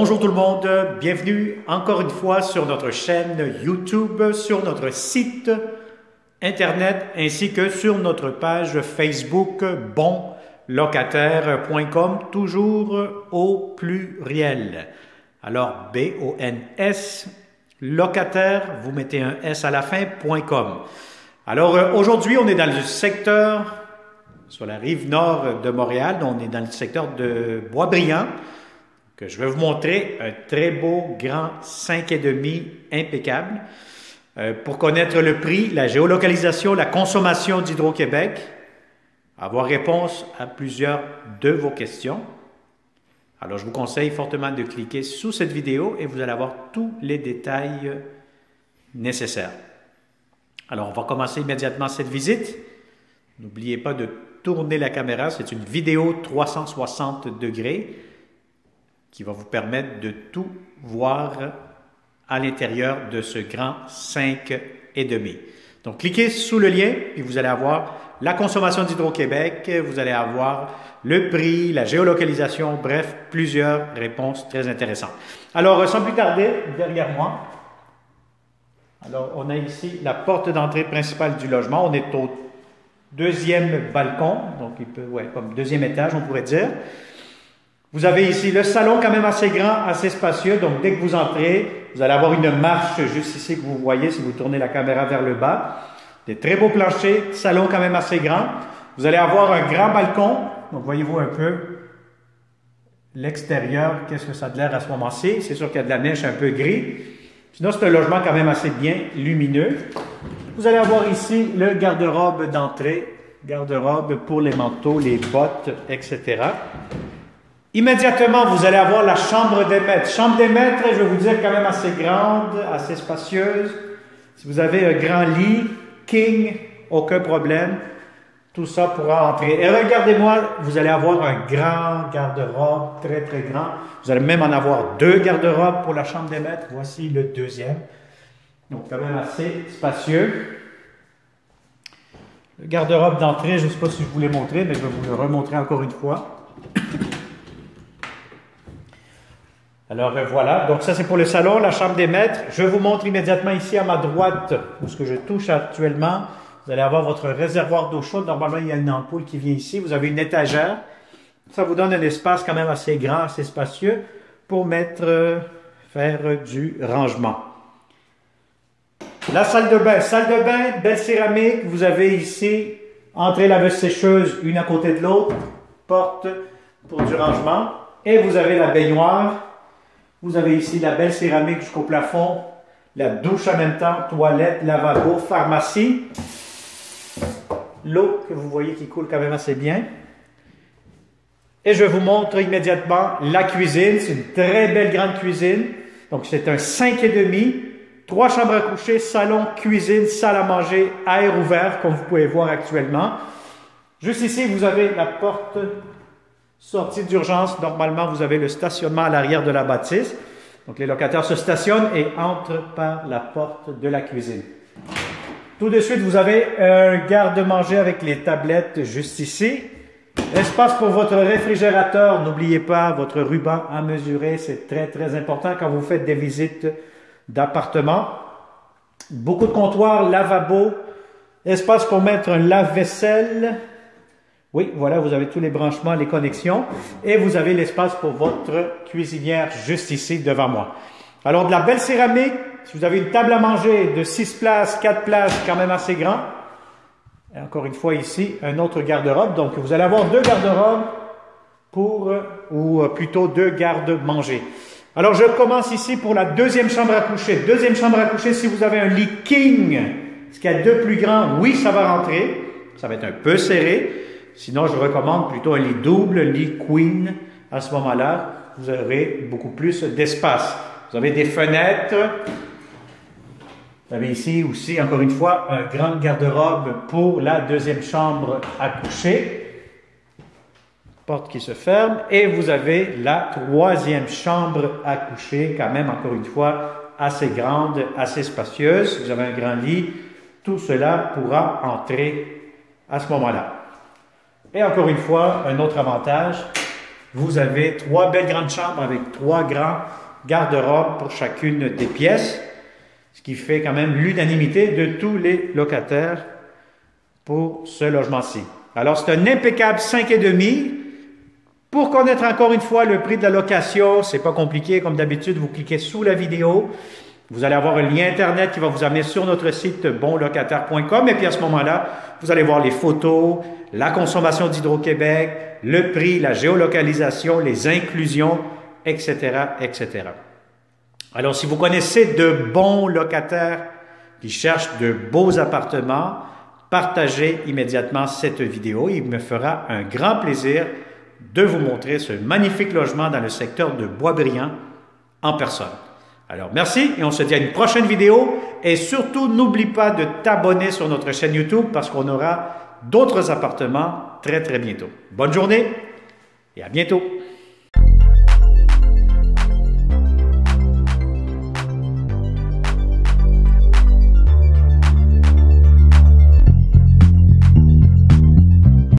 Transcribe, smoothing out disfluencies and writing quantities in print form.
Bonjour tout le monde, bienvenue encore une fois sur notre chaîne YouTube, sur notre site internet ainsi que sur notre page Facebook bonlocataire.com, toujours au pluriel. Alors B-O-N-S, locataire, vous mettez un S à la fin.com. Alors aujourd'hui on est dans le secteur, sur la rive nord de Montréal, on est dans le secteur de Boisbriand. Que je vais vous montrer un très beau grand 5,5 impeccable. Pour connaître le prix, la géolocalisation, la consommation d'Hydro-Québec, avoir réponse à plusieurs de vos questions. Alors, je vous conseille fortement de cliquer sous cette vidéo et vous allez avoir tous les détails nécessaires. Alors, on va commencer immédiatement cette visite. N'oubliez pas de tourner la caméra, c'est une vidéo 360 degrés. Qui va vous permettre de tout voir à l'intérieur de ce grand 5,5. Donc, cliquez sous le lien et vous allez avoir la consommation d'Hydro-Québec, vous allez avoir le prix, la géolocalisation, bref, plusieurs réponses très intéressantes. Alors, sans plus tarder, derrière moi, alors on a ici la porte d'entrée principale du logement. On est au deuxième balcon, donc il peut, ouais, comme deuxième étage, on pourrait dire. Vous avez ici le salon quand même assez grand, assez spacieux. Donc, dès que vous entrez, vous allez avoir une marche juste ici que vous voyez si vous tournez la caméra vers le bas. Des très beaux planchers, salon quand même assez grand. Vous allez avoir un grand balcon. Donc, voyez-vous un peu l'extérieur, qu'est-ce que ça a de l'air à ce moment-ci. C'est sûr qu'il y a de la neige un peu gris. Sinon, c'est un logement quand même assez bien lumineux. Vous allez avoir ici le garde-robe d'entrée. Garde-robe pour les manteaux, les bottes, etc. Immédiatement, vous allez avoir la chambre des maîtres. Chambre des maîtres, je vais vous dire, quand même assez grande, assez spacieuse. Si vous avez un grand lit, king, aucun problème. Tout ça pourra entrer. Et regardez-moi, vous allez avoir un grand garde-robe, très très grand. Vous allez même en avoir deux garde-robes pour la chambre des maîtres. Voici le deuxième. Donc, quand même assez spacieux. Le garde-robe d'entrée, je ne sais pas si je vous l'ai montré, mais je vais vous le remontrer encore une fois. Alors voilà, donc ça c'est pour le salon, la chambre des maîtres. Je vous montre immédiatement ici à ma droite, où ce que je touche actuellement. Vous allez avoir votre réservoir d'eau chaude. Normalement, il y a une ampoule qui vient ici. Vous avez une étagère. Ça vous donne un espace quand même assez grand, assez spacieux pour faire du rangement. La salle de bain. Salle de bain, belle céramique. Vous avez ici, entrée laveuse sécheuse, une à côté de l'autre. Porte pour du rangement. Et vous avez la baignoire. Vous avez ici la belle céramique jusqu'au plafond, la douche en même temps, toilette, lavabo, pharmacie. L'eau que vous voyez qui coule quand même assez bien. Et je vous montre immédiatement la cuisine. C'est une très belle grande cuisine. Donc c'est un 5,5. 3 chambres à coucher, salon, cuisine, salle à manger, air ouvert comme vous pouvez voir actuellement. Juste ici, vous avez la porte sortie d'urgence, normalement, vous avez le stationnement à l'arrière de la bâtisse. Donc, les locataires se stationnent et entrent par la porte de la cuisine. Tout de suite, vous avez un garde-manger avec les tablettes juste ici. Espace pour votre réfrigérateur. N'oubliez pas votre ruban à mesurer. C'est très, très important quand vous faites des visites d'appartement. Beaucoup de comptoirs, lavabo. Espace pour mettre un lave-vaisselle. Oui, voilà, vous avez tous les branchements, les connexions. Et vous avez l'espace pour votre cuisinière juste ici devant moi. Alors, de la belle céramique. Si vous avez une table à manger de 6 places, 4 places, quand même assez grand. Et encore une fois ici, un autre garde-robe. Donc, vous allez avoir 2 garde-robes ou plutôt 2 garde-manger. Alors, je commence ici pour la deuxième chambre à coucher. Deuxième chambre à coucher, si vous avez un lit king, ce qu'il y a de plus grand, oui, ça va rentrer. Ça va être un peu serré. Sinon, je recommande plutôt un lit double, un lit queen. À ce moment-là, vous aurez beaucoup plus d'espace. Vous avez des fenêtres. Vous avez ici aussi, encore une fois, un grand garde-robe pour la deuxième chambre à coucher. Porte qui se ferme. Et vous avez la troisième chambre à coucher, quand même, encore une fois, assez grande, assez spacieuse. Vous avez un grand lit. Tout cela pourra entrer à ce moment-là. Et encore une fois, un autre avantage, vous avez 3 belles grandes chambres avec 3 grands garde-robes pour chacune des pièces, ce qui fait quand même l'unanimité de tous les locataires pour ce logement-ci. Alors, c'est un impeccable 5,5. Pour connaître encore une fois le prix de la location, c'est pas compliqué. Comme d'habitude, vous cliquez sous la vidéo. Vous allez avoir un lien Internet qui va vous amener sur notre site bonlocataire.com. Et puis à ce moment-là, vous allez voir les photos, la consommation d'Hydro-Québec, le prix, la géolocalisation, les inclusions, etc., etc. Alors, si vous connaissez de bons locataires qui cherchent de beaux appartements, partagez immédiatement cette vidéo. Il me fera un grand plaisir de vous montrer ce magnifique logement dans le secteur de Boisbriand en personne. Alors, merci et on se dit à une prochaine vidéo. Et surtout, n'oublie pas de t'abonner sur notre chaîne YouTube parce qu'on aura d'autres appartements très, très bientôt. Bonne journée et à bientôt.